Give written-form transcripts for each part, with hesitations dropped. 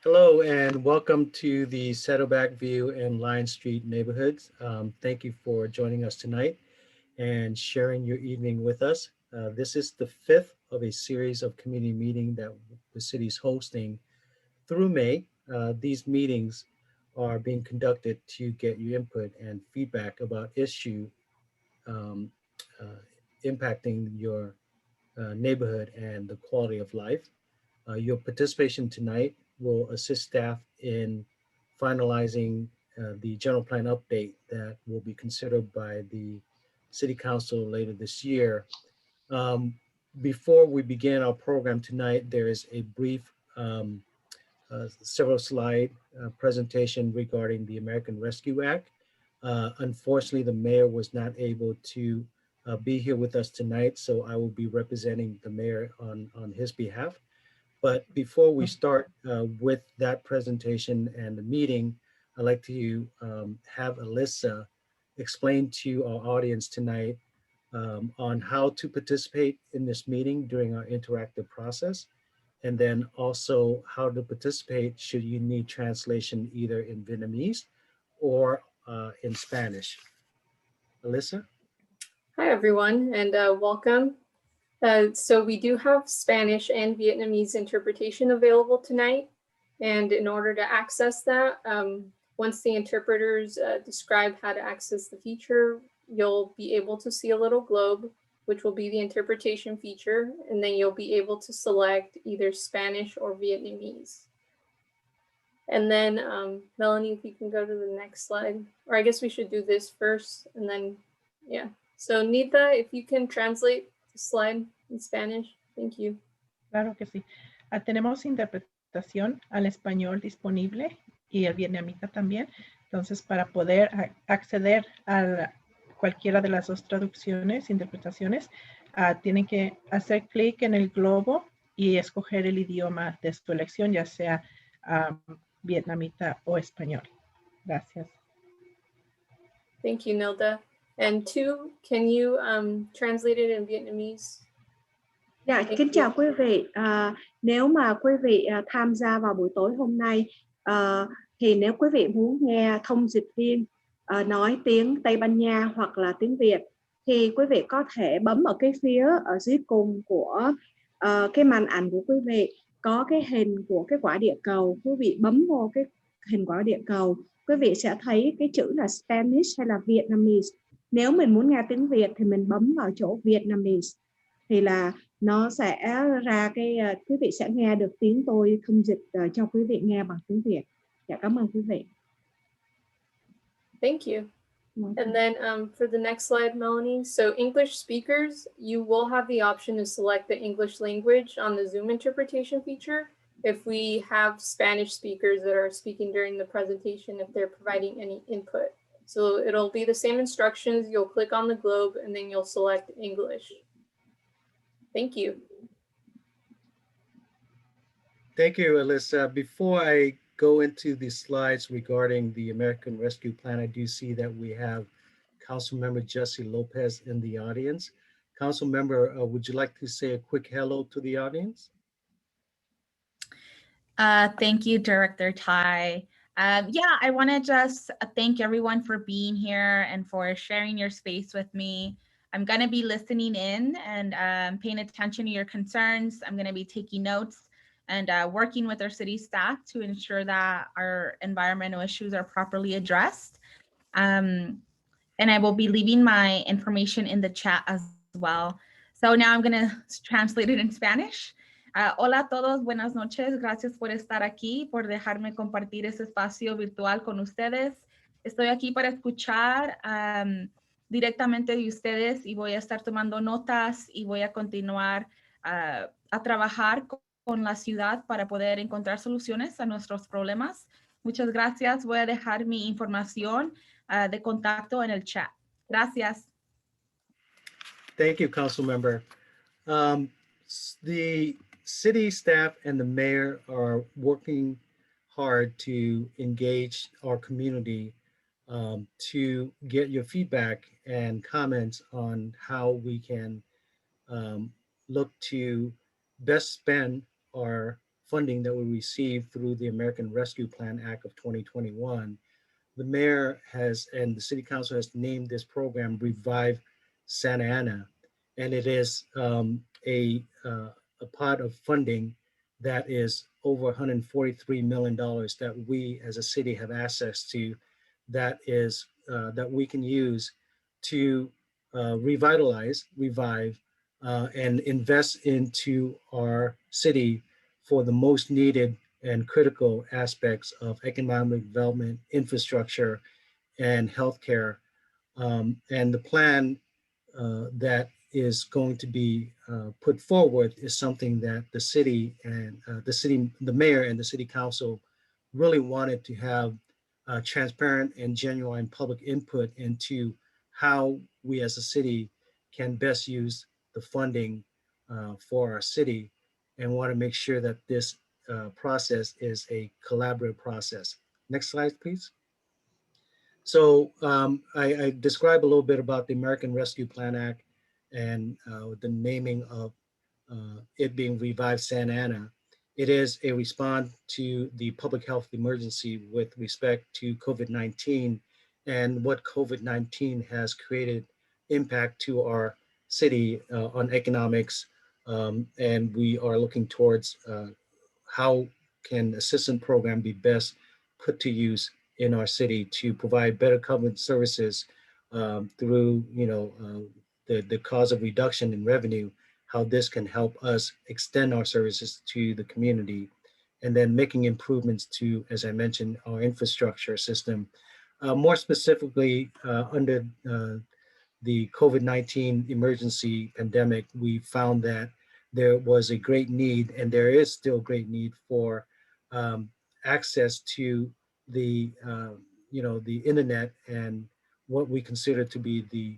Hello and welcome to the Saddleback View and Lyon Street neighborhoods. Thank you for joining us tonight and sharing your evening with us. This is the fifth of a series of community meeting that the city is hosting through May. These meetings are being conducted to get your input and feedback about issue um, uh, impacting your neighborhood and the quality of life. Your participation tonight will assist staff in finalizing the general plan update that will be considered by the City Council later this year. Um, Before we begin our program tonight, there is a brief several slide presentation regarding the American Rescue Act. Unfortunately, the mayor was not able to be here with us tonight, so I will be representing the mayor on his behalf. But before we start with that presentation and the meeting, I'd like to have Alyssa explain to our audience tonight on how to participate in this meeting during our interactive process, and then also how to participate should you need translation either in Vietnamese or in Spanish. Alyssa? Hi, everyone, and welcome. So we do have Spanish and Vietnamese interpretation available tonight. And in order to access that, once the interpreters describe how to access the feature, you'll be able to see a little globe, which will be the interpretation feature. And then you'll be able to select either Spanish or Vietnamese. And then Melanie, if you can go to the next slide, or I guess we should do this first and then, yeah. So Nita, if you can translate the slide in Spanish, thank you. Claro que sí. Tenemos interpretación al español disponible y el vietnamita también. Entonces, para poder acceder a cualquiera de las dos traducciones, interpretaciones, tienen que hacer clic en el globo y escoger el idioma de su elección, ya sea vietnamita o español. Gracias. Thank you, Nilda. And two, can you translate it in Vietnamese? Dạ, kính chào quý vị. Nếu mà quý vị tham gia vào buổi tối hôm nay, thì nếu quý vị muốn nghe thông dịch viên nói tiếng Tây Ban Nha hoặc là tiếng Việt, thì quý vị có thể bấm ở cái phía ở dưới cùng của cái màn ảnh của quý vị, có cái hình của cái quả địa cầu. Quý vị bấm vô cái hình quả địa cầu, quý vị sẽ thấy cái chữ là Spanish hay là Vietnamese. Nếu mình muốn nghe tiếng Việt thì mình bấm vào chỗ Vietnamese, thì là nó sẽ ra cái quý vị sẽ nghe được tiếng tôi thông dịch cho quý vị nghe bằng tiếng Việt. Dạ, cảm ơn quý vị. Thank you. And then for the next slide, Melanie. So English speakers, you will have the option to select the English language on the Zoom interpretation feature. If we have Spanish speakers that are speaking during the presentation, if they're providing any input. So it'll be the same instructions. You'll click on the globe and then you'll select English. Thank you. Thank you, Alyssa. Before I go into the slides regarding the American Rescue Plan, I do see that we have Councilmember Jesse Lopez in the audience. Councilmember, would you like to say a quick hello to the audience? Thank you, Director Tai. Yeah, I want to just thank everyone for being here and for sharing your space with me. I'm going to be listening in and paying attention to your concerns. I'm going to be taking notes and working with our city staff to ensure that our environmental issues are properly addressed. And I will be leaving my information in the chat as well. So now I'm going to translate it in Spanish. Hola a todos, buenas noches. Gracias por estar aquí, por dejarme compartir ese espacio virtual con ustedes. Estoy aquí para escuchar directamente de ustedes y voy a estar tomando notas y voy a continuar a trabajar con la ciudad para poder encontrar soluciones a nuestros problemas. Muchas gracias. Voy a dejar mi información de contacto en el chat. Gracias. Thank you, Councilmember. The city staff and the mayor are working hard to engage our community to get your feedback and comments on how we can look to best spend our funding that we received through the American Rescue Plan Act of 2021, the mayor has and the city council has named this program Revive Santa Ana, and it is a pot of funding that is over $143 million that we as a city have access to, that we can use to revitalize, revive, and invest into our city for the most needed and critical aspects of economic development, infrastructure, and healthcare. And the plan that is going to be put forward is something that the city and the mayor and the city council really wanted to have transparent and genuine public input into how we as a city can best use the funding for our city, and want to make sure that this process is a collaborative process. Next slide, please. So I describe a little bit about the American Rescue Plan Act and the naming of it being Revive Santa Ana. It is a response to the public health emergency with respect to COVID-19 and what COVID-19 has created impact to our city on economics. And we are looking towards how can assistance program be best put to use in our city to provide better coverage services through, the cause of reduction in revenue, how this can help us extend our services to the community, and then making improvements to, as I mentioned, our infrastructure system. More specifically, under the COVID-19 emergency pandemic, we found that there was a great need, and there is still great need for access to the, the internet and what we consider to be the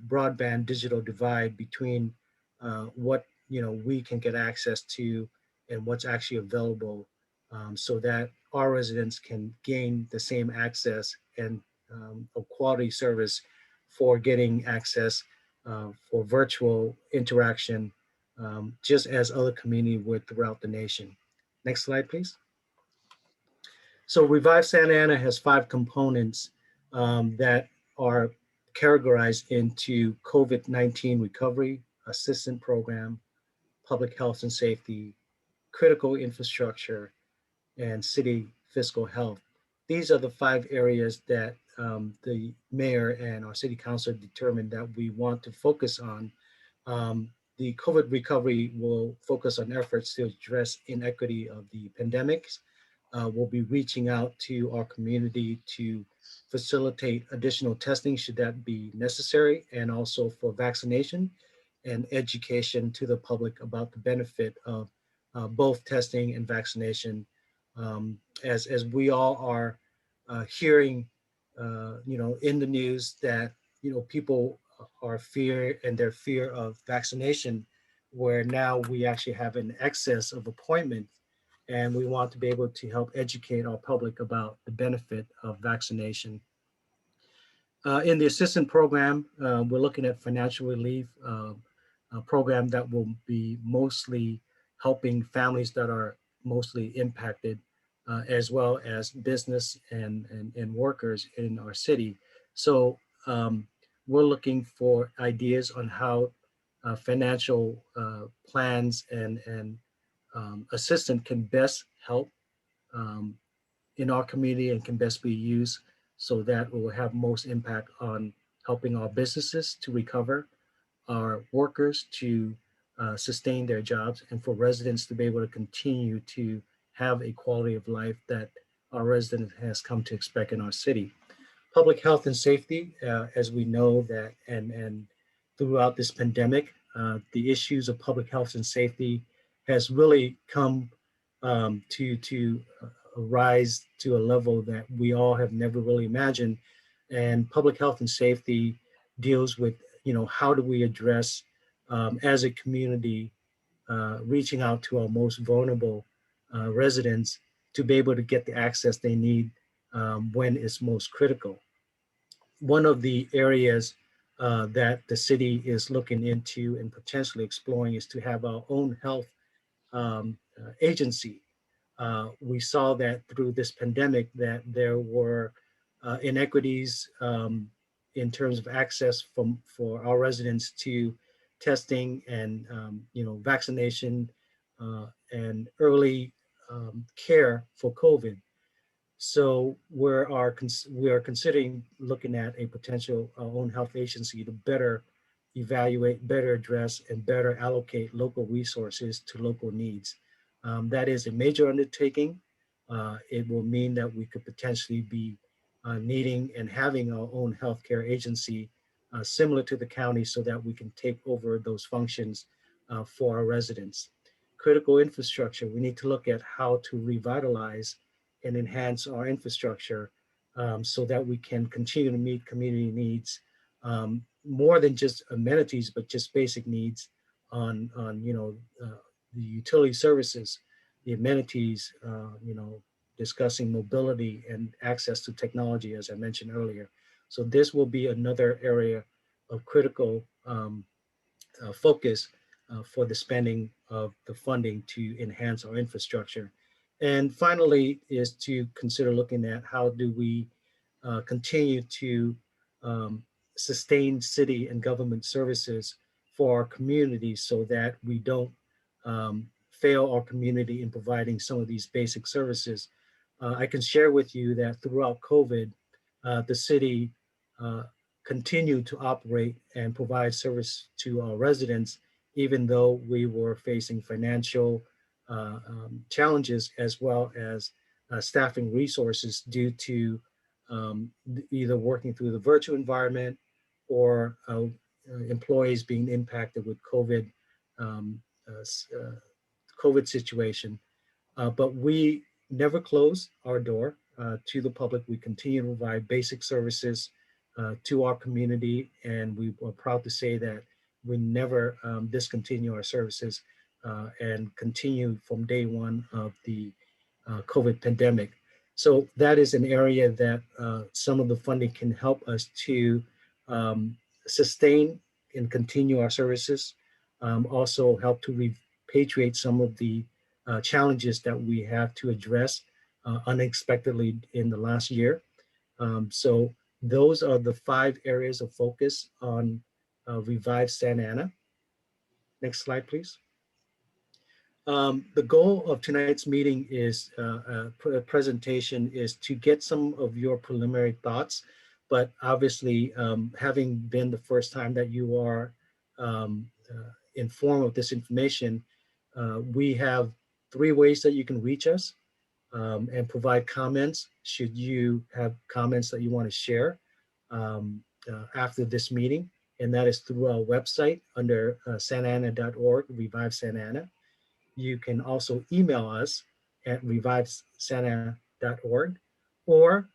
broadband digital divide between what we can get access to and what's actually available, so that our residents can gain the same access and a quality service for getting access for virtual interaction, just as other communities would throughout the nation. Next slide, please. So Revive Santa Ana has 5 components that are categorized into COVID-19 recovery, assistance program, public health and safety, critical infrastructure, and city fiscal health. These are the 5 areas that the mayor and our city council determined that we want to focus on. The COVID recovery will focus on efforts to address inequity of the pandemics. We'll be reaching out to our community to facilitate additional testing should that be necessary, and also for vaccination and education to the public about the benefit of both testing and vaccination. As we all are hearing, in the news that, people are their fear of vaccination, where now we actually have an excess of appointments, and we want to be able to help educate our public about the benefit of vaccination. In the assistance program, we're looking at financial relief, a program that will be mostly helping families that are mostly impacted, as well as business and workers in our city. So we're looking for ideas on how financial plans and assistance can best help in our community and can best be used so that it will have most impact on helping our businesses to recover, our workers to sustain their jobs, and for residents to be able to continue to have a quality of life that our resident has come to expect in our city. Public health and safety, as we know that, and throughout this pandemic, the issues of public health and safety has really come to rise to a level that we all have never really imagined. And public health and safety deals with, how do we address as a community, reaching out to our most vulnerable residents to be able to get the access they need when it's most critical. One of the areas that the city is looking into and potentially exploring is to have our own health agency. We saw that through this pandemic that there were inequities in terms of access for our residents to testing and vaccination and early care for COVID. So we are considering looking at a potential own health agency to better evaluate, better address, and better allocate local resources to local needs. That is a major undertaking. It will mean that we could potentially be needing and having our own healthcare agency similar to the county so that we can take over those functions for our residents. Critical infrastructure, we need to look at how to revitalize and enhance our infrastructure so that we can continue to meet community needs, more than just amenities, but just basic needs on the utility services, the amenities, discussing mobility and access to technology, as I mentioned earlier. So this will be another area of critical focus for the spending of the funding to enhance our infrastructure. And finally is to consider looking at how do we continue to sustain city and government services for our community so that we don't fail our community in providing some of these basic services. I can share with you that throughout COVID, the city continued to operate and provide service to our residents, even though we were facing financial challenges as well as staffing resources due to either working through the virtual environment or employees being impacted with COVID, COVID situation. But we never close our door to the public. We continue to provide basic services to our community, and we are proud to say that we never discontinue our services and continue from day one of the COVID pandemic. So that is an area that some of the funding can help us to sustain and continue our services, also help to repatriate some of the challenges that we have to address unexpectedly in the last year. So those are the 5 areas of focus on Revive Santa Ana. Next slide, please. The goal of tonight's meeting is presentation is to get some of your preliminary thoughts, but obviously having been the first time that you are informed of this information, we have 3 ways that you can reach us and provide comments should you have comments that you want to share after this meeting. And that is through our website under santaana.org, Revive Santa Ana. You can also email us at revivesanta.org, or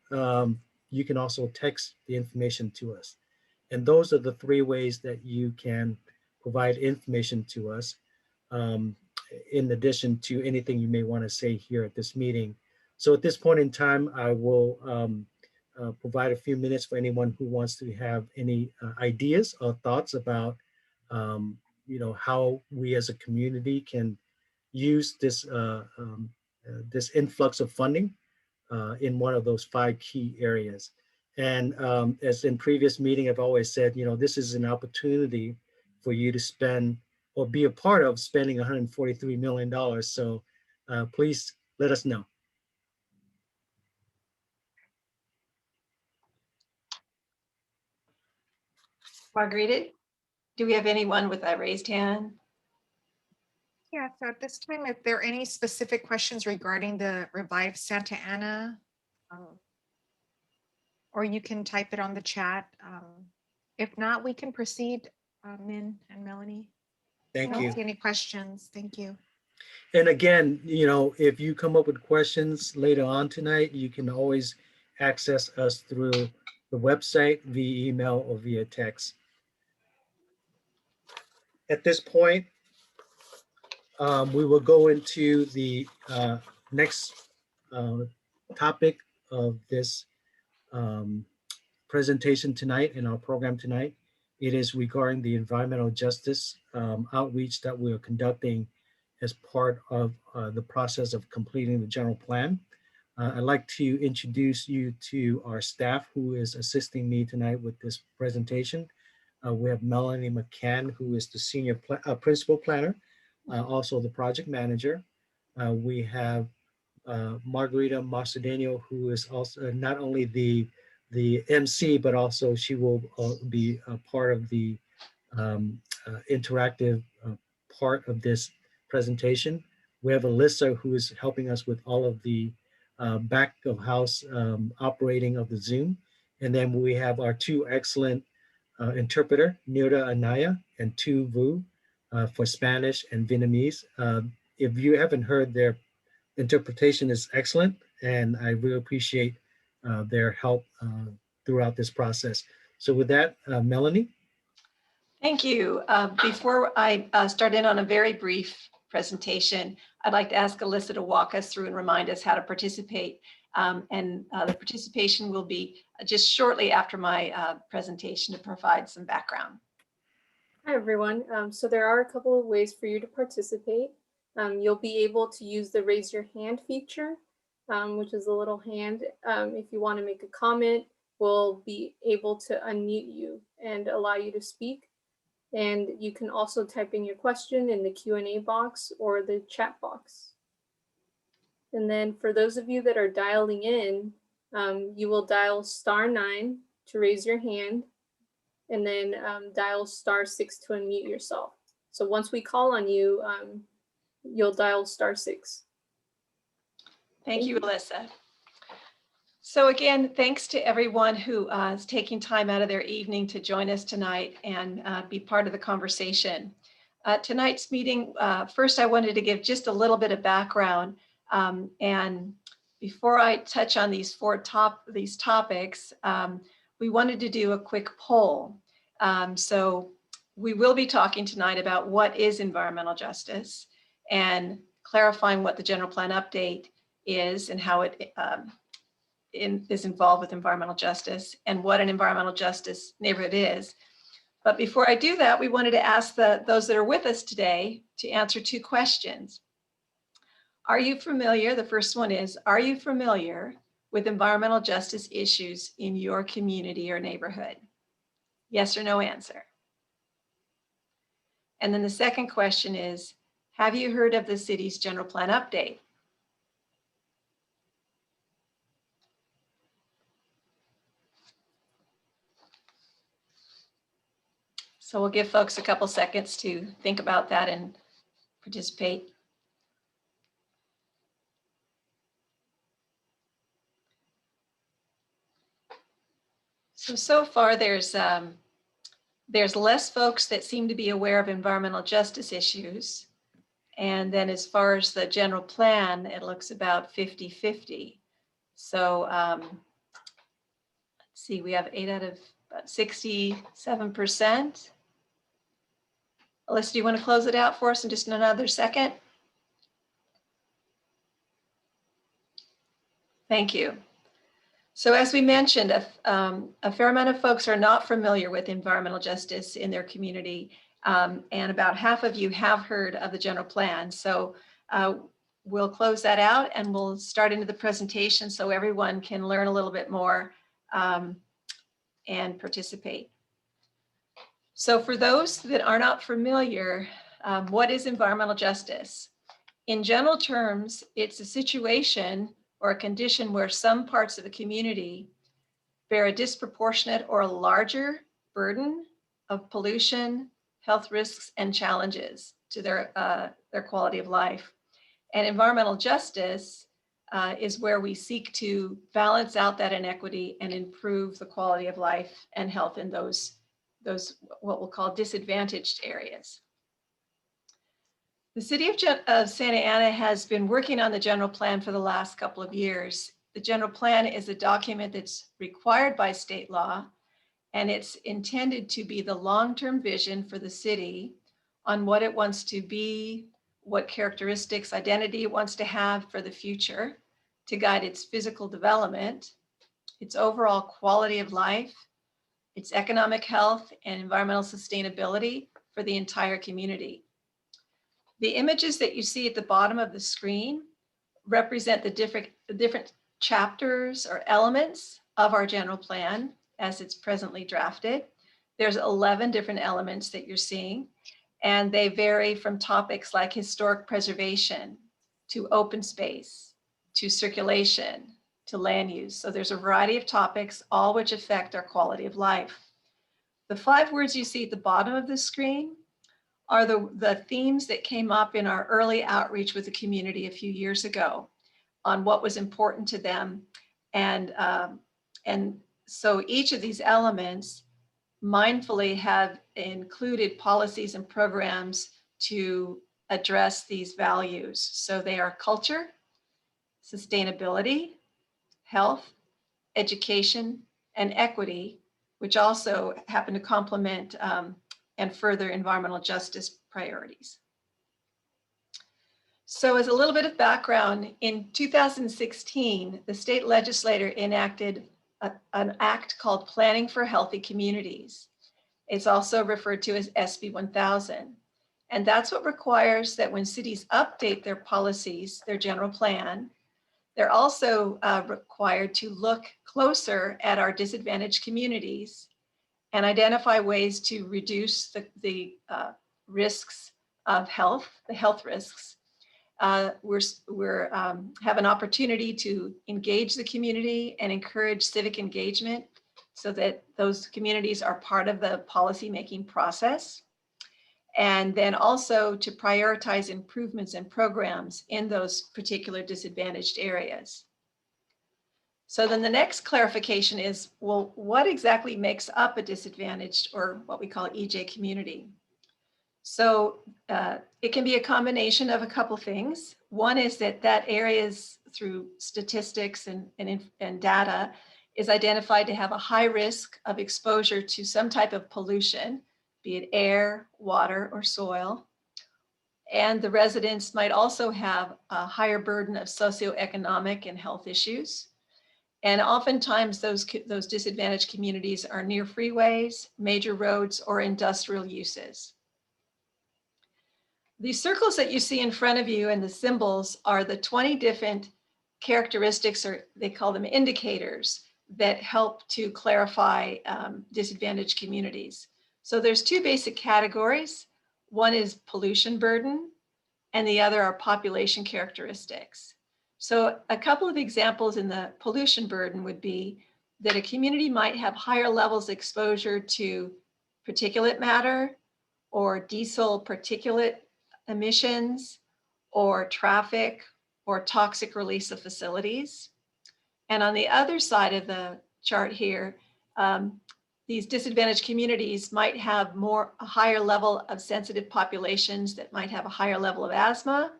you can also text the information to us. And those are the 3 ways that you can provide information to us, in addition to anything you may want to say here at this meeting. So at this point in time, I will provide a few minutes for anyone who wants to have any ideas or thoughts about how we as a community can use this this influx of funding in one of those 5 key areas. And as in previous meeting, I've always said, this is an opportunity for you to spend or be a part of spending $143 million. So please let us know. Margarita, do we have anyone with a raised hand? Yeah, so at this time, if there are any specific questions regarding the Revive Santa Ana, or you can type it on the chat. If not, we can proceed, Min and Melanie. Thank I don't you. see any questions. Thank you. And again, if you come up with questions later on tonight, you can always access us through the website via email or via text. At this point, we will go into the next topic of this presentation tonight in our program tonight. It is regarding the environmental justice outreach that we are conducting as part of the process of completing the general plan. I'd like to introduce you to our staff who is assisting me tonight with this presentation. We have Melanie McCann, who is the senior principal planner, also the project manager. We have Margarita Macedonio, who is also not only the MC, but also she will be a part of the interactive part of this presentation. We have Alyssa, who is helping us with all of the back of house operating of the Zoom. And then we have our two excellent interpreter, Nira Anaya and Tu Vu for Spanish and Vietnamese. If you haven't heard, their interpretation is excellent, and I really appreciate their help throughout this process. So with that, Melanie. Thank you. Before I start in on a very brief presentation, I'd like to ask Alyssa to walk us through and remind us how to participate. The participation will be just shortly after my presentation to provide some background. Hi, everyone. So there are a couple of ways for you to participate. You'll be able to use the raise your hand feature, which is a little hand. If you want to make a comment, we'll be able to unmute you and allow you to speak. And you can also type in your question in the Q&A box or the chat box. And then for those of you that are dialing in, you will dial *9 to raise your hand, and then dial *6 to unmute yourself. So once we call on you, you'll dial *6. Thank you, Alyssa. So again, thanks to everyone who is taking time out of their evening to join us tonight and be part of the conversation. Tonight's meeting, first I wanted to give just a little bit of background. And before I touch on these these topics, we wanted to do a quick poll. So we will be talking tonight about what is environmental justice and clarifying what the general plan update is and how it is involved with environmental justice and what an environmental justice neighborhood is. But before I do that, we wanted to ask those that are with us today to answer two questions. Are you familiar? The first one is, are you familiar with environmental justice issues in your community or neighborhood? Yes or no answer. And then the second question is, have you heard of the city's general plan update? So we'll give folks a couple seconds to think about that and participate. So far there's less folks that seem to be aware of environmental justice issues. And then as far as the general plan, it looks about 50-50. So let's see, we have 8 out of about 67%. Alyssa, do you want to close it out for us in just another second? Thank you. So as we mentioned, a fair amount of folks are not familiar with environmental justice in their community, and about half of you have heard of the general plan. So we'll close that out and we'll start into the presentation so everyone can learn a little bit more and participate. So for those that are not familiar, what is environmental justice? In general terms, it's a situation or a condition where some parts of a community bear a disproportionate or a larger burden of pollution, health risks, and challenges to their quality of life. And environmental justice is where we seek to balance out that inequity and improve the quality of life and health in those what we'll call disadvantaged areas. The City of Santa Ana has been working on the general plan for the last couple of years. The general plan is a document that's required by state law, and it's intended to be the long-term vision for the city on what it wants to be, what characteristics, identity it wants to have for the future to guide its physical development, its overall quality of life, its economic health and environmental sustainability for the entire community. The images that you see at the bottom of the screen represent the different chapters or elements of our general plan as it's presently drafted. There's 11 different elements that you're seeing, and they vary from topics like historic preservation to open space, to circulation, to land use. So there's a variety of topics, all which affect our quality of life. The 5 words you see at the bottom of the screen are the themes that came up in our early outreach with the community a few years ago on what was important to them. And so each of these elements mindfully have included policies and programs to address these values. So they are culture, sustainability, health, education, and equity, which also happen to complement and further environmental justice priorities. So as a little bit of background, in 2016, the state legislature enacted an act called Planning for Healthy Communities. It's also referred to as SB 1000. And that's what requires that when cities update their policies, their general plan, they're also required to look closer at our disadvantaged communities and identify ways to reduce the risks of health, the health risks. We have an opportunity to engage the community and encourage civic engagement so that those communities are part of the policymaking process. And then also to prioritize improvements and programs in those particular disadvantaged areas. So then the next clarification is, well, what exactly makes up a disadvantaged or what we call EJ community? So it can be a combination of a couple things. One is that areas through statistics and data is identified to have a high risk of exposure to some type of pollution, be it air, water, or soil. And the residents might also have a higher burden of socioeconomic and health issues. And oftentimes those disadvantaged communities are near freeways, major roads, or industrial uses. These circles that you see in front of you and the symbols are the 20 different characteristics, or they call them indicators, that help to clarify disadvantaged communities. So there's 2 basic categories. One is pollution burden, and the other are population characteristics. So a couple of examples in the pollution burden would be that a community might have higher levels of exposure to particulate matter or diesel particulate emissions or traffic or toxic release of facilities. And on the other side of the chart here, these disadvantaged communities might have a higher level of sensitive populations that might have a higher level of asthma,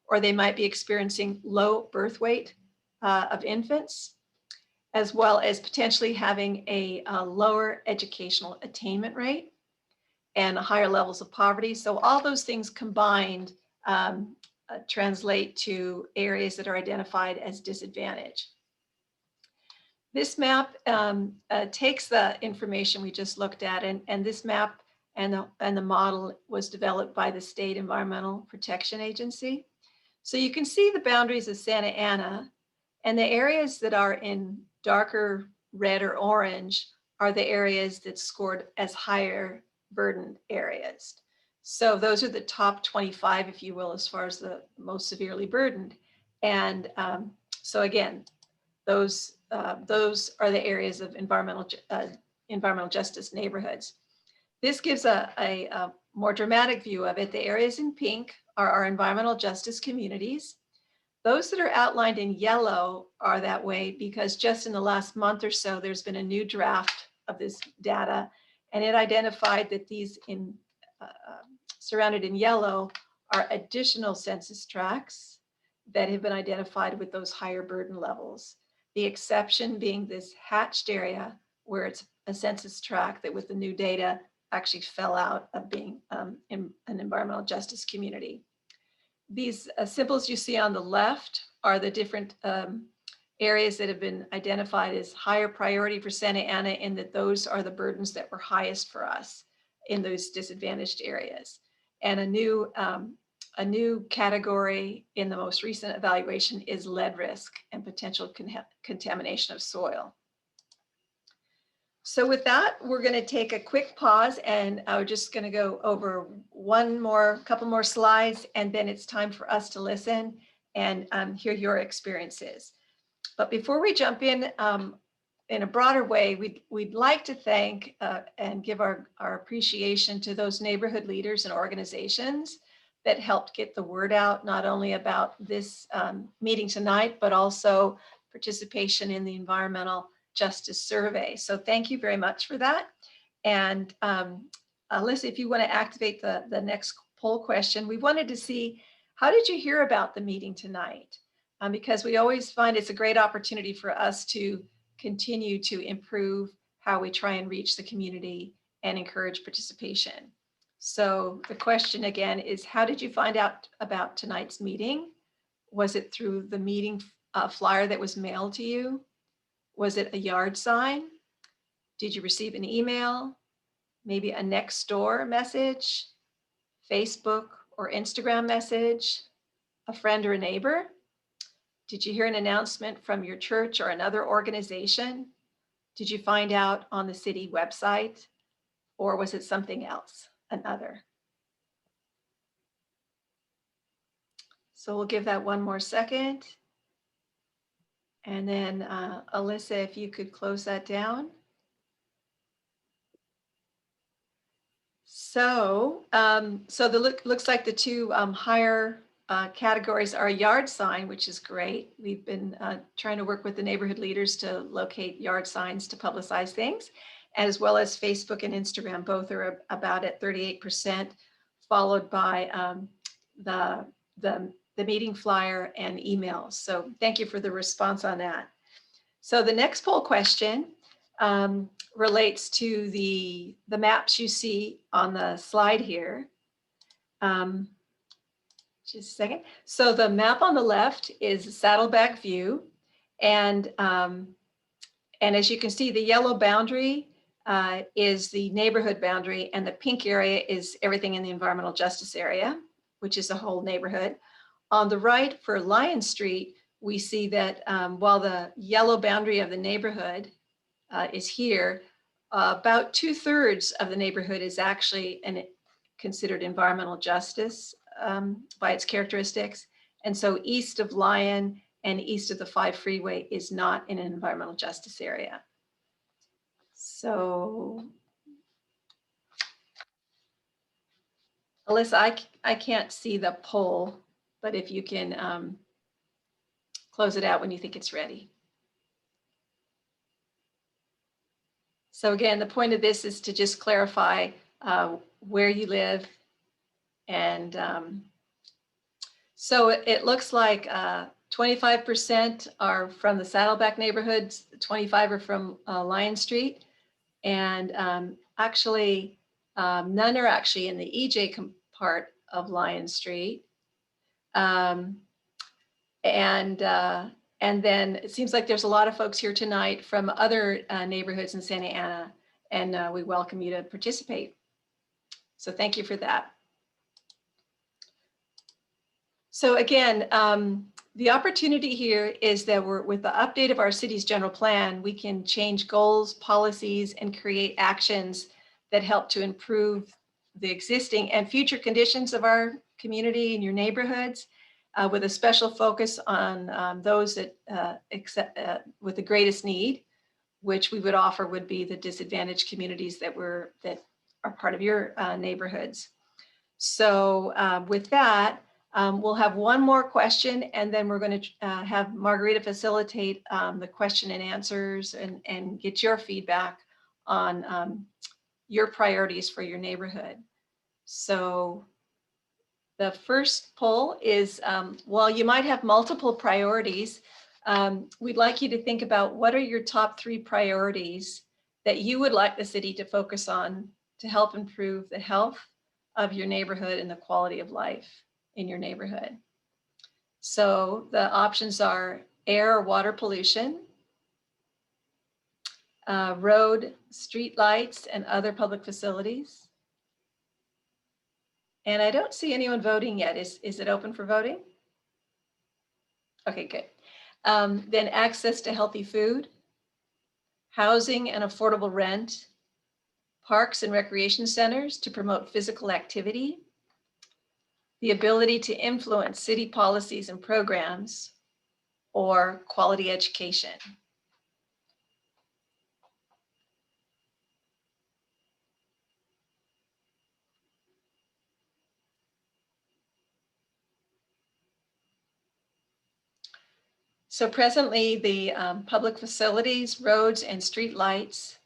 or they might be experiencing low birth weight of infants, as well as potentially having a lower educational attainment rate and higher levels of poverty. So all those things combined translate to areas that are identified as disadvantaged. This map takes the information we just looked at, and this map and the model was developed by the State Environmental Protection Agency. So you can see the boundaries of Santa Ana, and the areas that are in darker red or orange are the areas that scored as higher burdened areas. So those are the top 25, if you will, as far as the most severely burdened. And so again, those are the areas of environmental justice neighborhoods. This gives a more dramatic view of it. The areas in pink are our environmental justice communities. Those that are outlined in yellow are that way because just in the last month or so, there's been a new draft of this data, and it identified that these surrounded in yellow are additional census tracts that have been identified with those higher burden levels. The exception being this hatched area where it's a census tract that with the new data actually fell out of being in an environmental justice community. These symbols you see on the left are the different areas that have been identified as higher priority for Santa Ana, in that those are the burdens that were highest for us in those disadvantaged areas. And a new a new category in the most recent evaluation is lead risk and potential contamination of soil. So with that, we're going to take a quick pause, and I'm just going to go over couple more slides, and then it's time for us to listen and hear your experiences. But before we jump in a broader way, we'd like to thank and give our appreciation to those neighborhood leaders and organizations that helped get the word out, not only about this meeting tonight, but also participation in the Environmental Justice Survey. So thank you very much for that. And Alyssa, if you want to activate the next poll question, we wanted to see, how did you hear about the meeting tonight? Because we always find it's a great opportunity for us to continue to improve how we try and reach the community and encourage participation. So the question again is, how did you find out about tonight's meeting? Was it through the meeting flyer that was mailed to you? Was it a yard sign? Did you receive an email? Maybe a next door message, Facebook or Instagram message, a friend or a neighbor? Did you hear an announcement from your church or another organization? Did you find out on the city website? Or was it something else, another? So we'll give that one more second. And then Alyssa, if you could close that down. So, looks like the two higher categories are yard sign, which is great. We've been trying to work with the neighborhood leaders to locate yard signs to publicize things, as well as Facebook and Instagram. Both are about at 38%, followed by the meeting flyer and emails. So thank you for the response on that. So the next poll question relates to the maps you see on the slide here. Just a second. So the map on the left is Saddleback view. And as you can see, the yellow boundary is the neighborhood boundary, and the pink area is everything in the environmental justice area, which is the whole neighborhood. On the right for Lyon Street, we see that while the yellow boundary of the neighborhood is here, about 2/3 of the neighborhood is actually considered environmental justice by its characteristics. And so east of Lyon and east of the 5 freeway is not in an environmental justice area. So Alyssa, I can't see the poll, but if you can close it out when you think it's ready. So again, the point of this is to just clarify where you live. And so it looks like 25% are from the Saddleback neighborhoods, 25 are from Lyon Street, and actually none are actually in the EJ part of Lyon Street. And then it seems like there's a lot of folks here tonight from other neighborhoods in Santa Ana, and we welcome you to participate. So thank you for that. So again, the opportunity here is that with the update of our city's general plan, we can change goals, policies, and create actions that help to improve the existing and future conditions of our community and your neighborhoods, with a special focus on those that with the greatest need, which we would offer would be the disadvantaged communities that are part of your neighborhoods. So with that, we'll have one more question, and then we're going to have Margarita facilitate the question and answers and get your feedback on your priorities for your neighborhood. So the first poll is, while you might have multiple priorities, we'd like you to think about what are your top 3 priorities that you would like the city to focus on to help improve the health of your neighborhood and the quality of life in your neighborhood. So the options are air or water pollution, road, street lights, and other public facilities, And I don't see anyone voting yet. Is it open for voting? Okay, good. Then access to healthy food, housing and affordable rent, parks and recreation centers to promote physical activity, the ability to influence city policies and programs, or quality education. So presently, the public facilities, roads, and street lights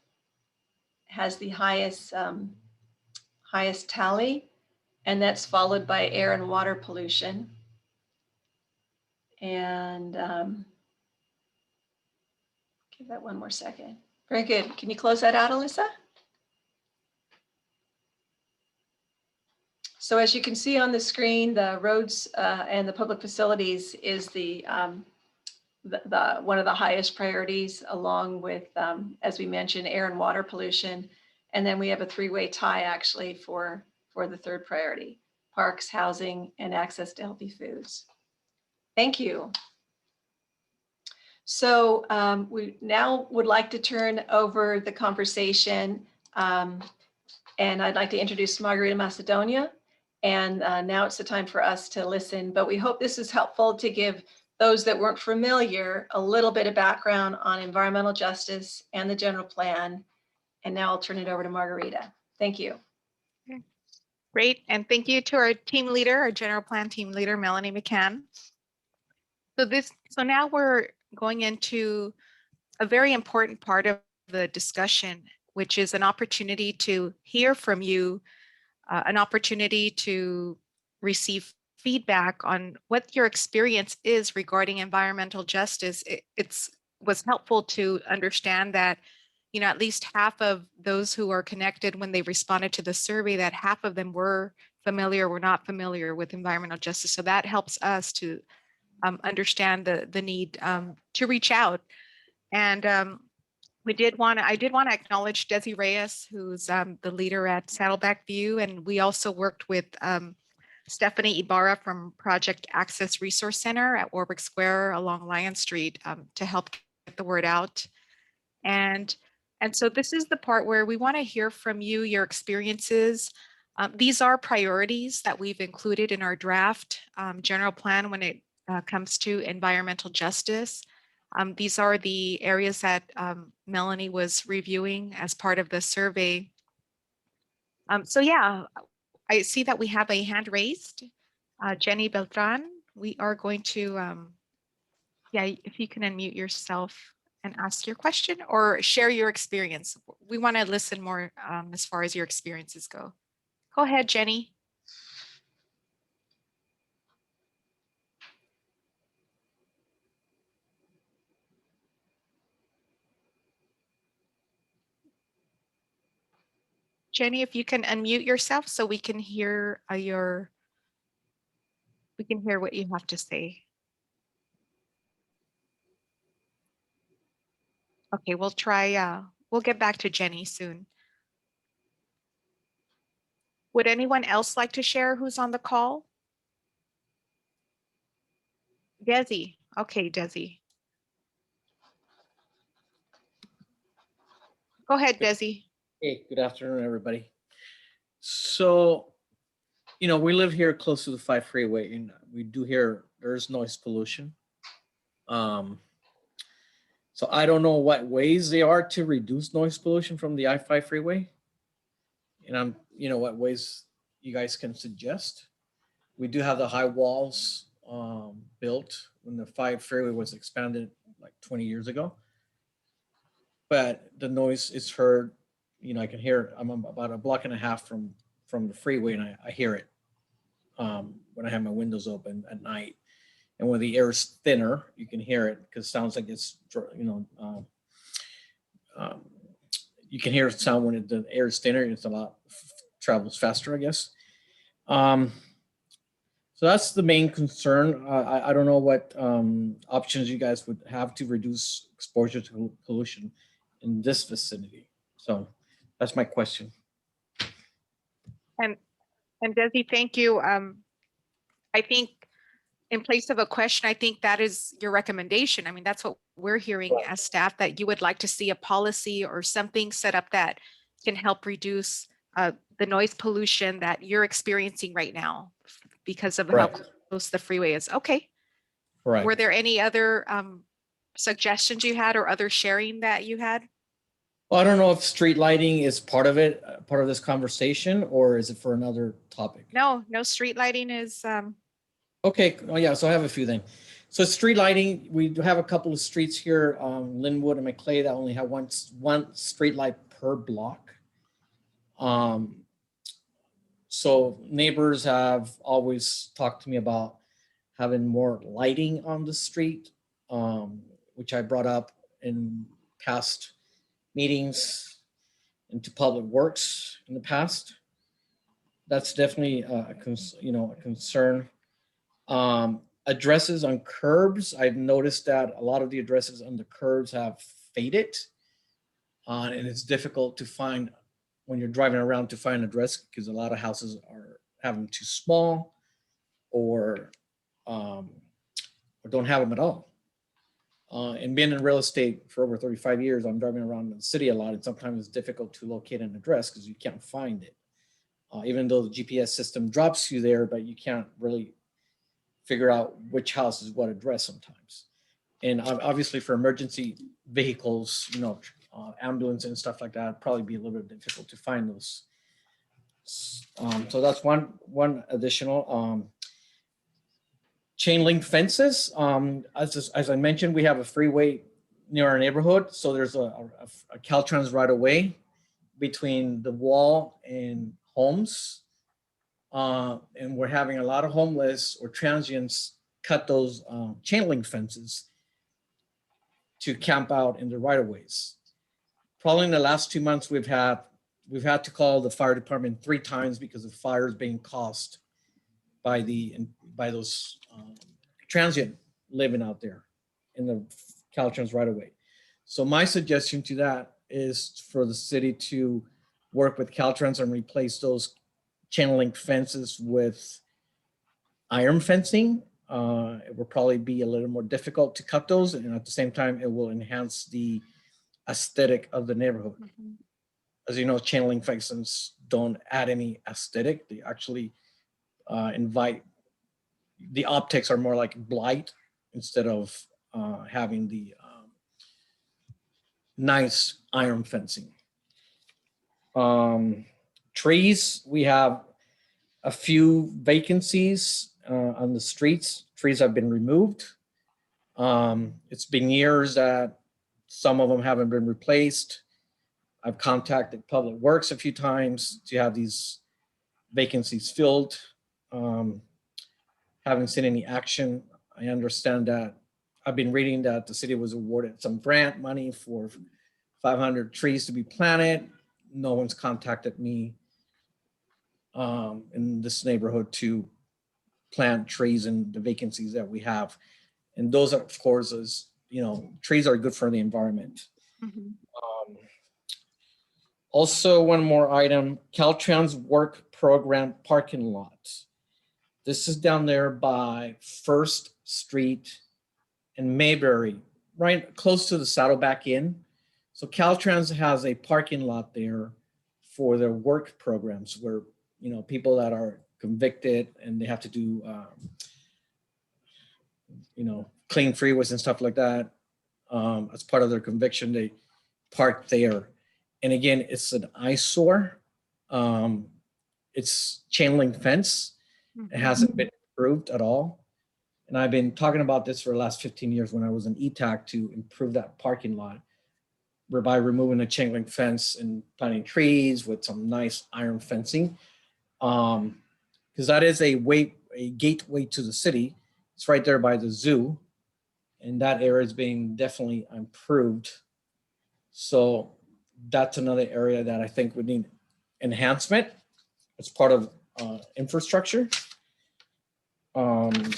has the highest tally, and that's followed by air and water pollution. And give that one more second. Very good. Can you close that out, Alyssa? So as you can see on the screen, the roads and the public facilities is the one of the highest priorities, along with, as we mentioned, air and water pollution. And then we have a three-way tie actually for the third priority: parks, housing, and access to healthy foods. Thank you. So we now would like to turn over the conversation, and I'd like to introduce Margarita Macedonia. And now it's the time for us to listen, but we hope this is helpful to give those that weren't familiar a little bit of background on environmental justice and the general plan. And now I'll turn it over to Margarita. Thank you. Great, and thank you to our team leader, our general plan team leader, Melanie McCann. So now we're going into a very important part of the discussion, which is an opportunity to hear from you, an opportunity to receive feedback on what your experience is regarding environmental justice. It was helpful to understand that, you know, at least half of those who are connected when they responded to the survey, that half of them were familiar or not familiar with environmental justice. So that helps us to understand the need to reach out. And I did want to acknowledge Desi Reyes, who's the leader at Saddleback View. And we also worked with Stephanie Ibarra from Project Access Resource Center at Warwick Square along Lyon Street to help get the word out. And so this is the part where we want to hear from you, your experiences. These are priorities that we've included in our draft general plan when it comes to environmental justice. These are the areas that Melanie was reviewing as part of the survey. So yeah, I see that we have a hand raised. Jenny Beltran, we are going to, yeah, if you can unmute yourself and ask your question or share your experience. We want to listen more as far as your experiences go. Go ahead, Jenny. Jenny, if you can unmute yourself so we can hear what you have to say. Okay, we'll try, we'll get back to Jenny soon. Would anyone else like to share who's on the call? Desi. Okay, Desi. Go ahead, Desi. Hey, good afternoon, everybody. So, you know, we live here close to the 5 freeway, and we do hear there's noise pollution. So I don't know what ways they are to reduce noise pollution from the I-5 freeway. And you know, what ways you guys can suggest. We do have the high walls built when the 5 freeway was expanded like 20 years ago. But the noise is heard, you know, I can hear it. I'm about a block and a half from the freeway, and I hear it when I have my windows open at night. And when the air is thinner, you can hear it because it sounds like it's, you know, you can hear it sound when the air is thinner. It's a lot, travels faster, I guess. So that's the main concern. I don't know what options you guys would have to reduce exposure to pollution in this vicinity. So that's my question. And Desi, thank you. I think in place of a question, I think that is your recommendation. I mean, that's what we're hearing as staff, that you would like to see a policy or something set up that can help reduce the noise pollution that you're experiencing right now because of how Correct. close the freeway is. Okay. Correct. Were there any other suggestions you had or other sharing that you had? Well, I don't know if street lighting is part of it, part of this conversation, or is it for another topic? No, street lighting is, Okay. Oh, yeah. So I have a few then. So street lighting, we do have a couple of streets here, Linwood and McClay, that only have one street light per block. So neighbors have always talked to me about having more lighting on the street, which I brought up in past meetings into Public Works in the past. That's definitely a concern. Addresses on curbs, I've noticed that a lot of the addresses on the curbs have faded, and it's difficult to find when you're driving around to find an address, because a lot of houses have them too small, or don't have them at all. And being in real estate for over 35 years, I'm driving around the city a lot, and sometimes it's difficult to locate an address because you can't find it. Even though the GPS system drops you there, but you can't really figure out which house is what address sometimes. And obviously for emergency vehicles, ambulance and stuff like that, it'd probably be a little bit difficult to find those. So that's one additional. Chain link fences. As I mentioned, we have a freeway near our neighborhood. So there's a Caltrans right away between the wall and homes. And we're having a lot of homeless or transients cut those chain link fences to camp out in the right of ways. Probably in the last 2 months, we've had to call the fire department 3 times because of fires being caused by those transient living out there in the Caltrans right of way. So my suggestion to that is for the city to work with Caltrans and replace those chain link fences with iron fencing. It will probably be a little more difficult to cut those, and at the same time, it will enhance the aesthetic of the neighborhood. Mm-hmm. As you know, chain link fences don't add any aesthetic. They actually invite, the optics are more like blight instead of having the nice iron fencing. Trees, we have a few vacancies on the streets. Trees have been removed. It's been years that some of them haven't been replaced. I've contacted Public Works a few times to have these vacancies filled. Haven't seen any action. I understand that I've been reading that the city was awarded some grant money for 500 trees to be planted. No one's contacted me in this neighborhood to plant trees in the vacancies that we have. And those are, of course, trees are good for the environment. Mm-hmm. Also, one more item, Caltrans work program parking lot. This is down there by First Street and Mayberry, right close to the Saddleback Inn. So Caltrans has a parking lot there for their work programs where, people that are convicted and they have to do, clean freeways and stuff like that. As part of their conviction, they park there. And again, it's an eyesore. It's chain link fence. It hasn't been improved at all. And I've been talking about this for the last 15 years when I was in ETAC to improve that parking lot, whereby removing the chain link fence and planting trees with some nice iron fencing. Because that is a gateway to the city. It's right there by the zoo. And that area is being definitely improved. So that's another area that I think would need enhancement as part of infrastructure. Then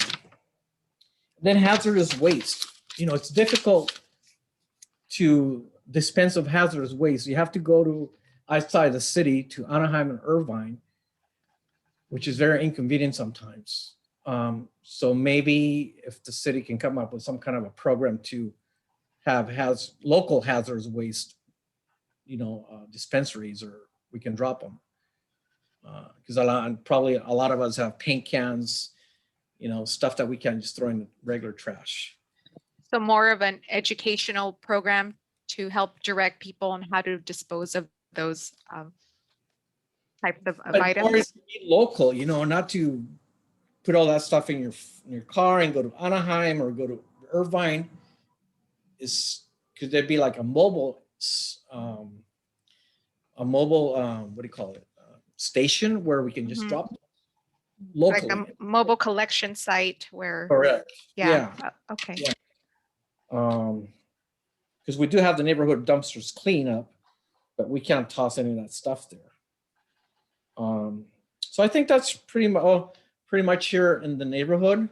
hazardous waste. It's difficult to dispense of hazardous waste. You have to go to outside the city to Anaheim and Irvine, which is very inconvenient sometimes. So maybe if the city can come up with some kind of a program to have local hazardous waste, dispensaries, or we can drop them. Because probably a lot of us have paint cans, stuff that we can't just throw in the regular trash. So more of an educational program to help direct people on how to dispose of those types of But items. more to be local, not to put all that stuff in your car and go to Anaheim or go to Irvine. Could there be like a mobile, what do you call it? Station where we can just drop locally. Like a mobile collection site where. Correct. Yeah. Okay. Yeah. Because we do have the neighborhood dumpsters clean up, but we can't toss any of that stuff there. So I think that's pretty much here in the neighborhood.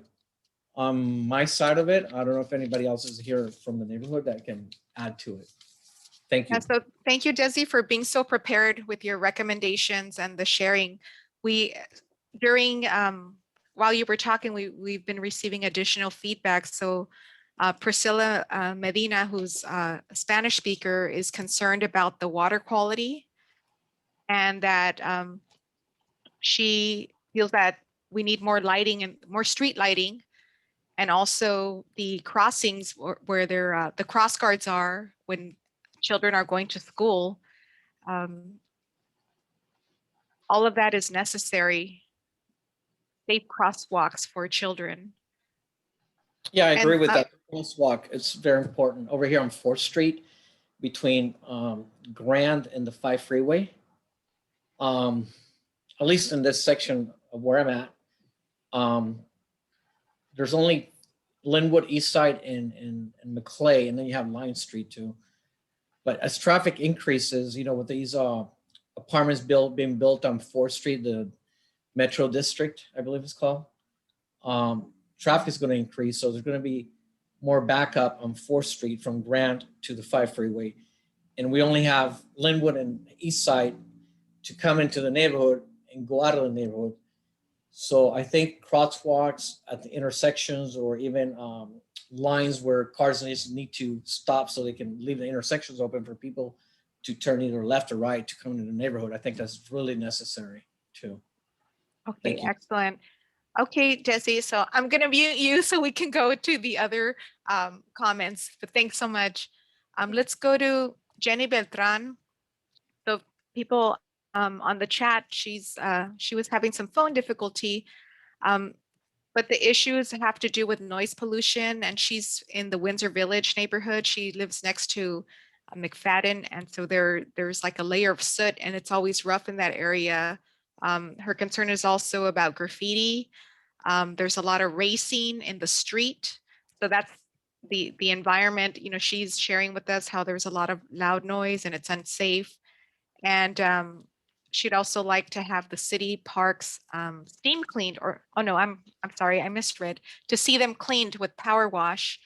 On my side of it, I don't know if anybody else is here from the neighborhood that can add to it. Thank you. Yeah, so thank you, Desi, for being so prepared with your recommendations and the sharing. While you were talking, we've been receiving additional feedback. So Priscilla Medina, who's a Spanish speaker, is concerned about the water quality, and that she feels that we need more lighting and more street lighting, and also the crossings where the cross guards are when children are going to school. All of that is necessary. Safe crosswalks for children. Yeah, I agree with that. Crosswalk, it's very important. Over here on 4th Street between Grand and the 5 freeway. At least in this section of where I'm at, there's only Linwood, East Side, and Maclay, and then you have Lyon Street too. But as traffic increases, with these apartments being built on 4th Street, the Metro District, I believe it's called, traffic is going to increase. So there's going to be more backup on 4th Street from Grand to the 5 freeway. And we only have Linwood and East Side to come into the neighborhood and go out of the neighborhood. So I think crosswalks at the intersections, or even lines where cars need to stop so they can leave the intersections open for people to turn either left or right to come into the neighborhood. I think that's really necessary too. Okay, excellent. Okay, Desi, so I'm going to mute you so we can go to the other comments, but thanks so much. Let's go to Jenny Beltran. So people on the chat, she was having some phone difficulty, but the issues have to do with noise pollution, and she's in the Windsor Village neighborhood. She lives next to McFadden, and so there's like a layer of soot, and it's always rough in that area. Her concern is also about graffiti. There's a lot of racing in the street. So that's the environment. She's sharing with us how there's a lot of loud noise and it's unsafe. And she'd also like to have the city parks steam cleaned, or, oh no, I'm sorry, I misread, to see them cleaned with power wash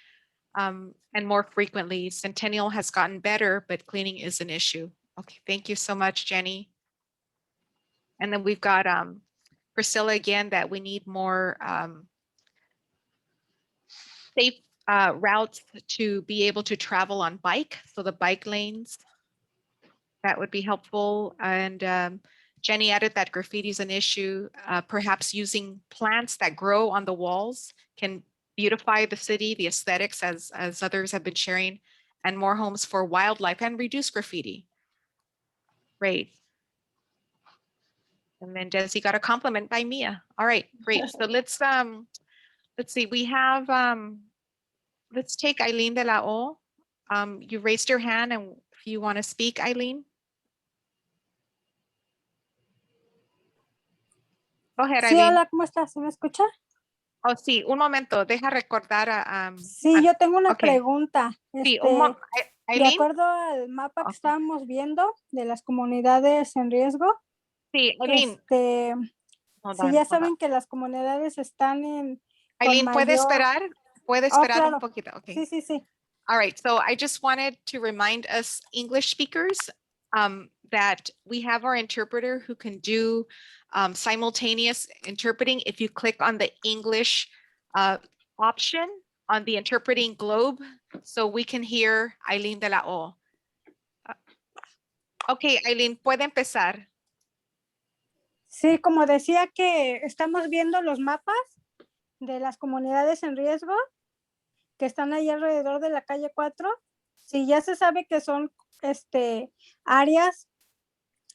and more frequently. Centennial has gotten better, but cleaning is an issue. Okay, thank you so much, Jenny. And then we've got Priscilla again, that we need more safe routes to be able to travel on bike. So the bike lanes, that would be helpful. And Jenny added that graffiti is an issue. Perhaps using plants that grow on the walls can beautify the city, the aesthetics, as others have been sharing, and more homes for wildlife and reduce graffiti. Great. And then Desi got a compliment by Mia. All right, great. So let's see. We have let's take Eileen de la O. You raised your hand, and if you want to speak, Eileen. Go ahead, Sí, Eileen. hola, ¿cómo estás? ¿Se me escucha? Oh, sí, un momento, deja recordar a... Sí, yo tengo una okay. pregunta. Sí, De Eileen. acuerdo al mapa que estábamos viendo de las comunidades en riesgo, sí, Eileen. Sí, ya saben que las comunidades están en... Eileen, ¿puede esperar? ¿Puede esperar claro. un poquito? Okay. Sí, sí, sí. All right, so I just wanted to remind us English speakers, that we have our interpreter who can do simultaneous interpreting. If you click on the English option on the interpreting globe, so we can hear Eileen de la O. Okay, Eileen, puede empezar. Sí, como decía que estamos viendo los mapas de las comunidades en riesgo que están ahí alrededor de la calle 4. Si ya se sabe que son áreas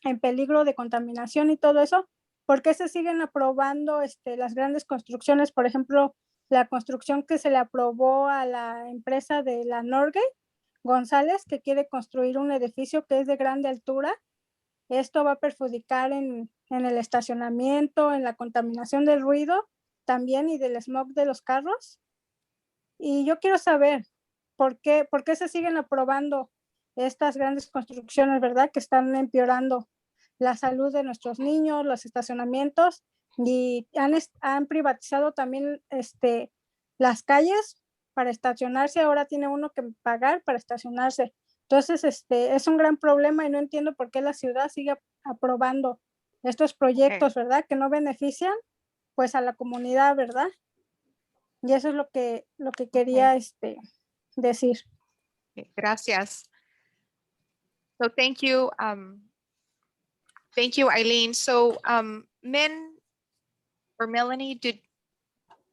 en peligro de contaminación y todo eso, ¿por qué se siguen aprobando las grandes construcciones? Por ejemplo, la construcción que se le aprobó a la empresa de la Norgate González, que quiere construir un edificio que es de grande altura. Esto va a perjudicar en el estacionamiento, en la contaminación del ruido también y del smog de los carros. Y yo quiero saber por qué se siguen aprobando estas grandes construcciones, ¿verdad? Que están empeorando la salud de nuestros niños, los estacionamientos, y han privatizado también las calles para estacionarse. Ahora tiene uno que pagar para estacionarse. Entonces, es un gran problema y no entiendo por qué la ciudad sigue aprobando estos proyectos, ¿verdad? Que no benefician pues a la comunidad, ¿verdad? Y eso es lo que quería decir. Gracias. So thank you, Eileen. So Min or Melanie, did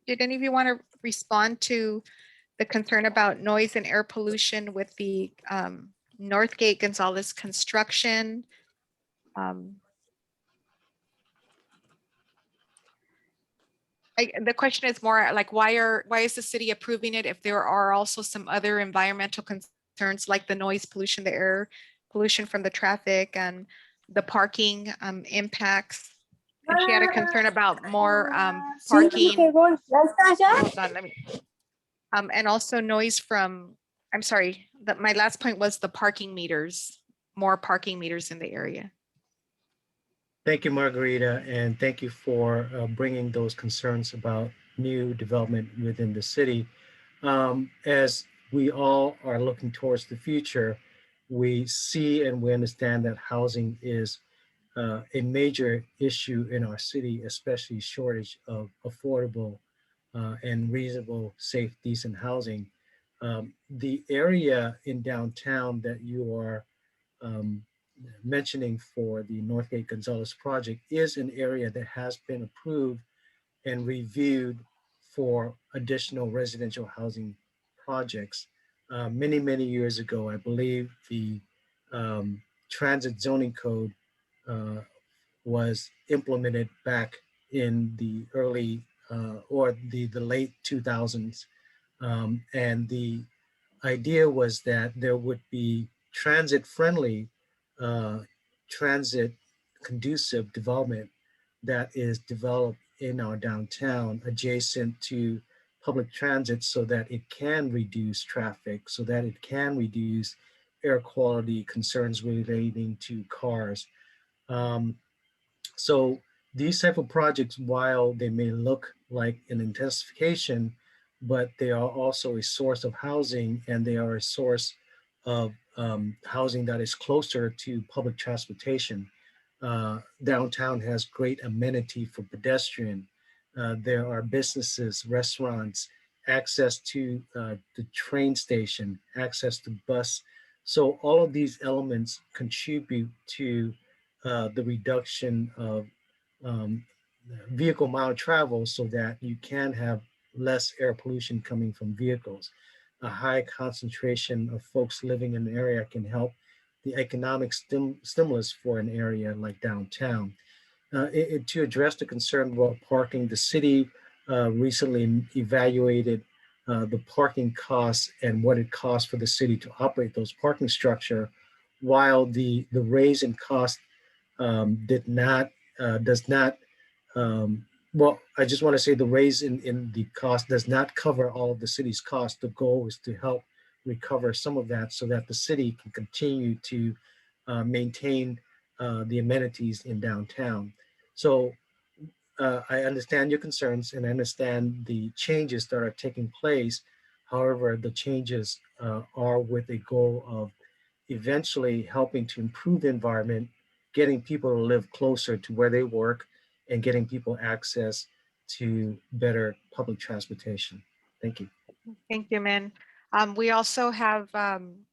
any of you want to respond to the concern about noise and air pollution with the Northgate Gonzalez construction? The question is more like, why is the city approving it if there are also some other environmental concerns like the noise pollution, the air pollution from the traffic, and the parking impacts? And she had a concern about more parking. Hold on, let me. And also noise from, I'm sorry, my last point was the parking meters, more parking meters in the area. Thank you, Margarita, and thank you for bringing those concerns about new development within the city. As we all are looking towards the future, we see and we understand that housing is a major issue in our city, especially shortage of affordable and reasonable, safe, decent housing. The area in downtown that you are mentioning for the Northgate Gonzalez project is an area that has been approved and reviewed for additional residential housing projects. Many, many years ago, I believe the transit zoning code was implemented back in the early or the late 2000s. And the idea was that there would be transit-friendly, transit-conducive development that is developed in our downtown adjacent to public transit so that it can reduce traffic, so that it can reduce air quality concerns relating to cars. So these type of projects, while they may look like an intensification, but they are also a source of housing, and they are a source of housing that is closer to public transportation. Downtown has great amenity for pedestrian. There are businesses, restaurants, access to the train station, access to bus. So all of these elements contribute to the reduction of vehicle mile travel so that you can have less air pollution coming from vehicles. A high concentration of folks living in an area can help the economic stimulus for an area like downtown. To address the concern about parking, the city recently evaluated the parking costs and what it costs for the city to operate those parking structure, while the raise in cost does not, well, I just want to say the raise in the cost does not cover all of the city's costs. The goal is to help recover some of that so that the city can continue to maintain the amenities in downtown. So I understand your concerns and I understand the changes that are taking place. However, the changes are with a goal of eventually helping to improve the environment, getting people to live closer to where they work, and getting people access to better public transportation. Thank you. Thank you, Min. We also have on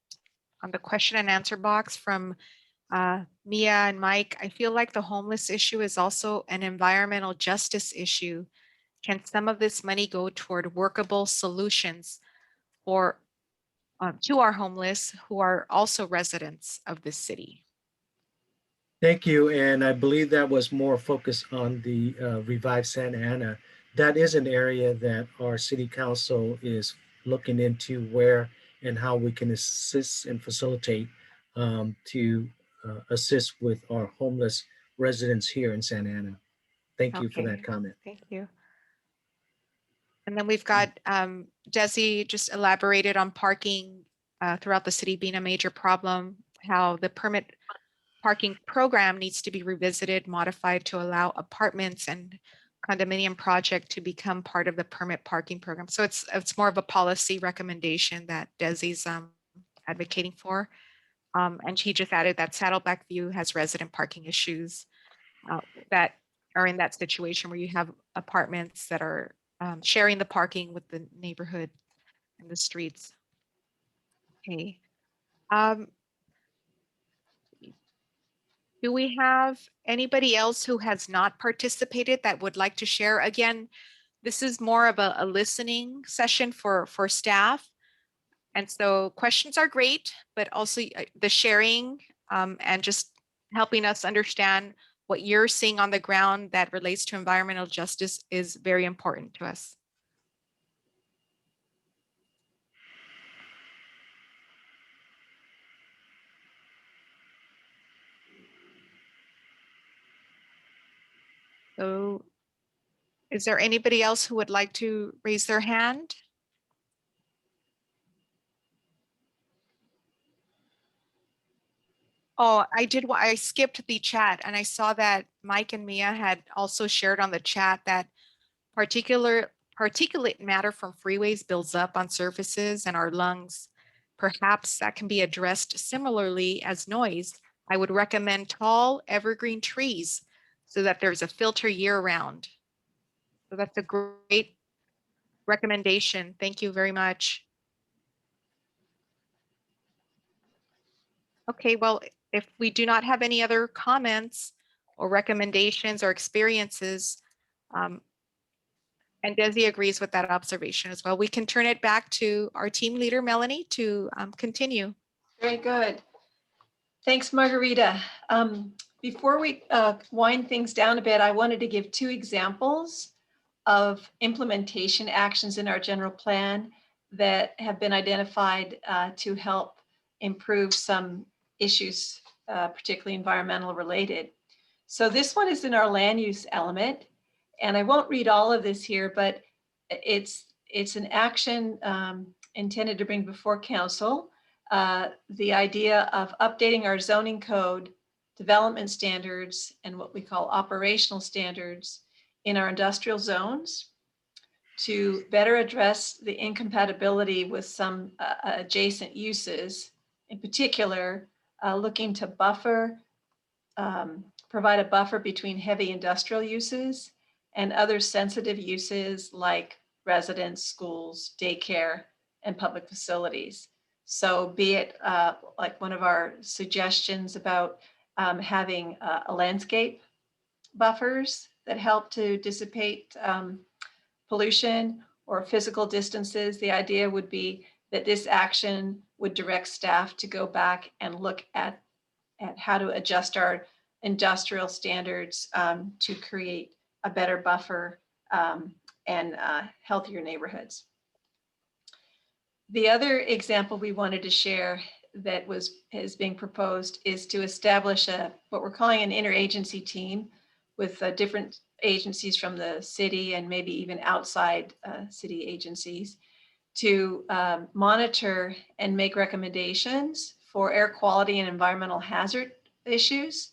the question and answer box from Mia and Mike, I feel like the homeless issue is also an environmental justice issue. Can some of this money go toward workable solutions for to our homeless who are also residents of this city? Thank you. And I believe that was more focused on the Revive Santa Ana. That is an area that our city council is looking into where and how we can assist and facilitate to assist with our homeless residents here in Santa Ana. Thank you for Okay, that comment. thank you. And then we've got Desi just elaborated on parking throughout the city being a major problem, how the permit parking program needs to be revisited, modified to allow apartments and condominium project to become part of the permit parking program. So it's more of a policy recommendation that Desi's advocating for. And she just added that Saddleback View has resident parking issues that are in that situation where you have apartments that are sharing the parking with the neighborhood and the streets. Okay. Do we have anybody else who has not participated that would like to share? Again, this is more of a listening session for staff. And so questions are great, but also the sharing and just helping us understand what you're seeing on the ground that relates to environmental justice is very important to us. So is there anybody else who would like to raise their hand? Oh, I skipped the chat and I saw that Mike and Mia had also shared on the chat that particulate matter from freeways builds up on surfaces and our lungs. Perhaps that can be addressed similarly as noise. I would recommend tall evergreen trees so that there's a filter year round. So that's a great recommendation. Thank you very much. Okay, well, if we do not have any other comments or recommendations or experiences, and Desi agrees with that observation as well, we can turn it back to our team leader, Melanie, to continue. Very good. Thanks, Margarita. Before we wind things down a bit, I wanted to give 2 examples of implementation actions in our general plan that have been identified to help improve some issues, particularly environmental related. So this one is in our land use element, and I won't read all of this here, but it's an action intended to bring before council the idea of updating our zoning code, development standards, and what we call operational standards in our industrial zones to better address the incompatibility with some adjacent uses, in particular, looking to provide a buffer between heavy industrial uses and other sensitive uses like residents, schools, daycare, and public facilities. So be it like one of our suggestions about having a landscape buffers that help to dissipate pollution or physical distances. The idea would be that this action would direct staff to go back and look at how to adjust our industrial standards to create a better buffer and healthier neighborhoods. The other example we wanted to share that is being proposed is to establish what we're calling an interagency team with different agencies from the city and maybe even outside city agencies to monitor and make recommendations for air quality and environmental hazard issues,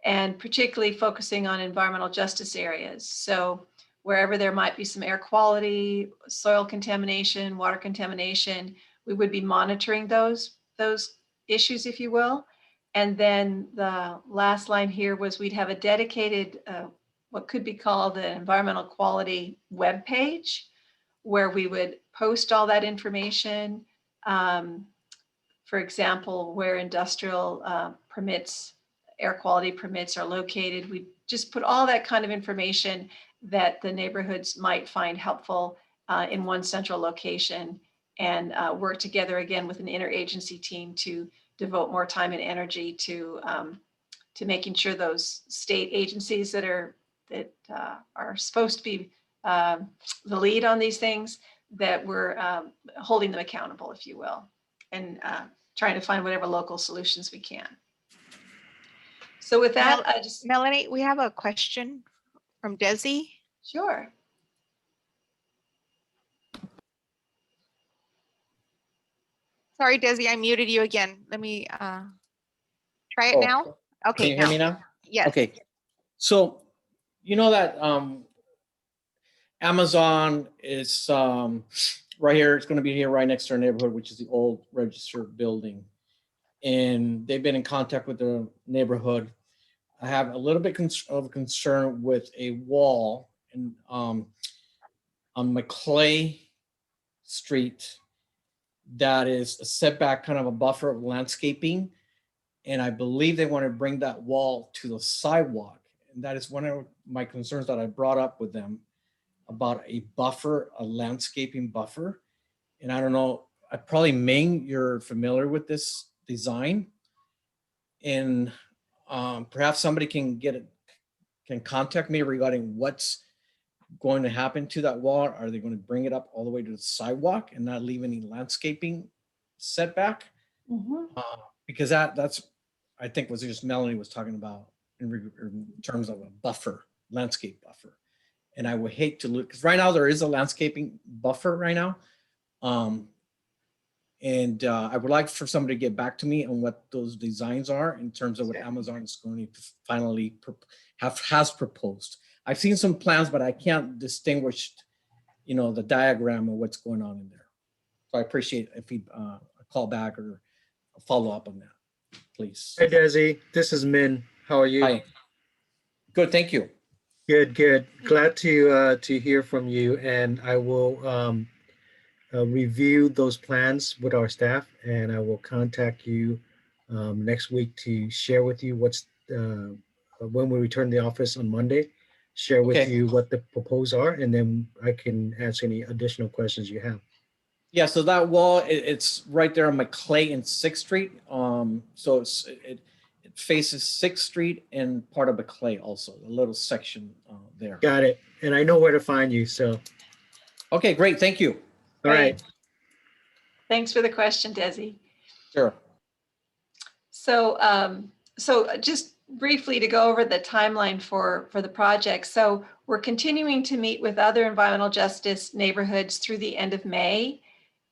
and particularly focusing on environmental justice areas. So wherever there might be some air quality, soil contamination, water contamination, we would be monitoring those issues, if you will. And then the last line here was we'd have a dedicated, what could be called an environmental quality webpage, where we would post all that information. For example, where industrial permits, air quality permits are located. We just put all that kind of information that the neighborhoods might find helpful in one central location, and work together again with an interagency team to devote more time and energy to making sure those state agencies that are supposed to be the lead on these things, that we're holding them accountable, if you will, and trying to find whatever local solutions we can. So with that, Melanie, we have a question from Desi. Sure. Sorry, Desi, I muted you again. Let me try it now. Okay. Can you hear me now? Yes. Okay. So, you know that Amazon is right here. It's going to be here right next to our neighborhood, which is the old Register building. And they've been in contact with the neighborhood. I have a little bit of concern with a wall on McClay Street that is a setback, kind of a buffer of landscaping. And I believe they want to bring that wall to the sidewalk. And that is one of my concerns that I brought up with them about a buffer, a landscaping buffer. And I don't know, Ming, you're familiar with this design. And perhaps somebody can contact me regarding what's going to happen to that wall. Are they going to bring it up all the way to the sidewalk and not leave any landscaping setback? Mm-hmm. Because that's, I think, was just Melanie was talking about in terms of a buffer, landscape buffer. And I would hate to look, because right now there is a landscaping buffer right now. And I would like for somebody to get back to me on what those designs are in terms of what Amazon is going to finally has proposed. I've seen some plans, but I can't distinguish, the diagram of what's going on in there. So I appreciate if you a call back or a follow up on that, please. Hi, Desi. This is Min. How are you? Hi. Good, thank you. Good, good. Glad to hear from you, and I will review those plans with our staff, and I will contact you next week to share with you what's when we return to the office on Monday. Share with Okay. you what the proposed are, and then I can answer any additional questions you have. Yeah, so that wall, it's right there on McClay and 6th Street. So it faces 6th Street and part of McClay also, a little section there. Got it. And I know where to find you, so. Okay, great, thank you. All right. Thanks for the question, Desi. Sure. So, so just briefly to go over the timeline for the project. So we're continuing to meet with other environmental justice neighborhoods through the end of May.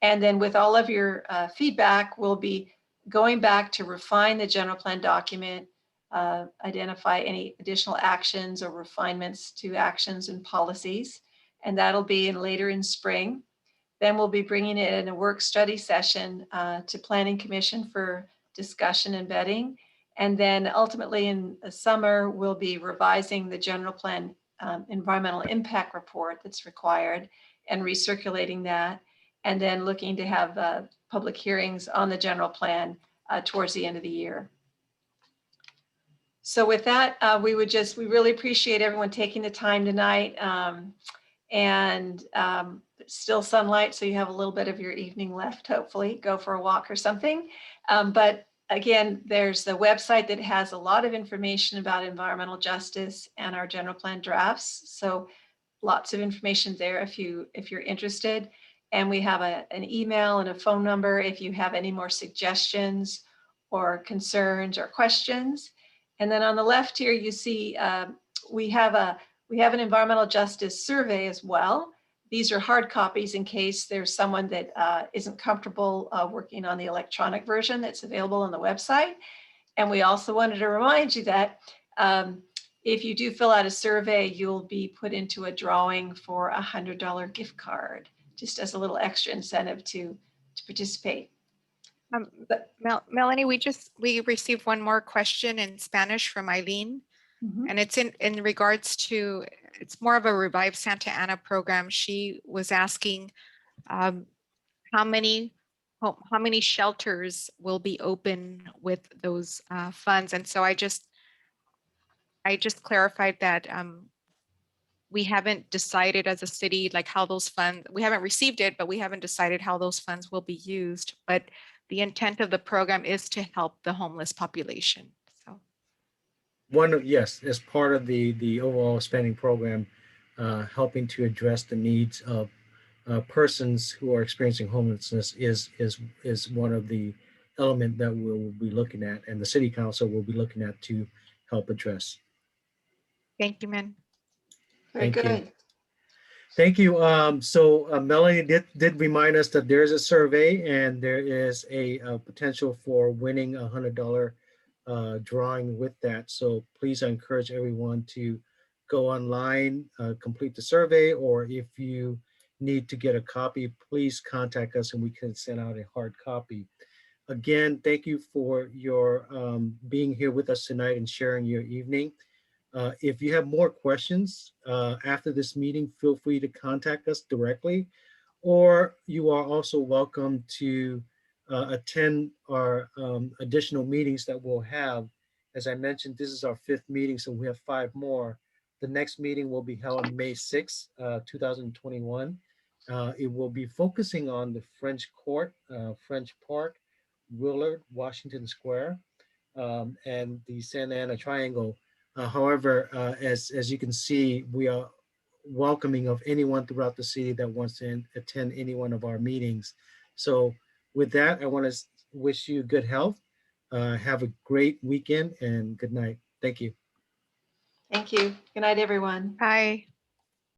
And then with all of your feedback, we'll be going back to refine the general plan document, identify any additional actions or refinements to actions and policies. And that'll be later in spring. Then we'll be bringing it in a work study session to Planning Commission for discussion and vetting. And then ultimately in the summer, we'll be revising the general plan environmental impact report that's required and recirculating that. And then looking to have public hearings on the general plan towards the end of the year. So with that, we really appreciate everyone taking the time tonight. Still sunlight, so you have a little bit of your evening left, hopefully. Go for a walk or something. But again, there's the website that has a lot of information about environmental justice and our general plan drafts. So lots of information there if you're interested. And we have an email and a phone number if you have any more suggestions or concerns or questions. And then on the left here, you see we have an environmental justice survey as well. These are hard copies in case there's someone that isn't comfortable working on the electronic version that's available on the website. And we also wanted to remind you that if you do fill out a survey, you'll be put into a drawing for a $100 gift card, just as a little extra incentive to participate. Melanie, we received one more question in Spanish from Eileen, and it's in regards to, it's more of a Revive Santa Ana program. She was asking how many shelters will be open with those funds. And so I just clarified that we haven't decided as a city like how those funds, we haven't received it, but we haven't decided how those funds will be used. But the intent of the program is to help the homeless population. So Yes, as part of the overall spending program, helping to address the needs of persons who are experiencing homelessness is one of the element that we'll be looking at, and the city council will be looking at to help address. thank you, Min. Very Thank you. good. Thank you. So Melanie did remind us that there is a survey and there is a potential for winning $100 drawing with that. So please, I encourage everyone to go online, complete the survey, or if you need to get a copy, please contact us and we can send out a hard copy. Again, thank you for your being here with us tonight and sharing your evening. If you have more questions after this meeting, feel free to contact us directly, or you are also welcome to attend our additional meetings that we'll have. As I mentioned, this is our 5th meeting, so we have 5 more. The next meeting will be held on May 6th, 2021. It will be focusing on the French Court, French Park, Willard, Washington Square, and the Santa Ana Triangle. However, as you can see, we are welcoming of anyone throughout the city that wants to attend any one of our meetings. So with that, I want to wish you good health. Have a great weekend and good night. Thank you. Thank you. Good night, everyone. Bye.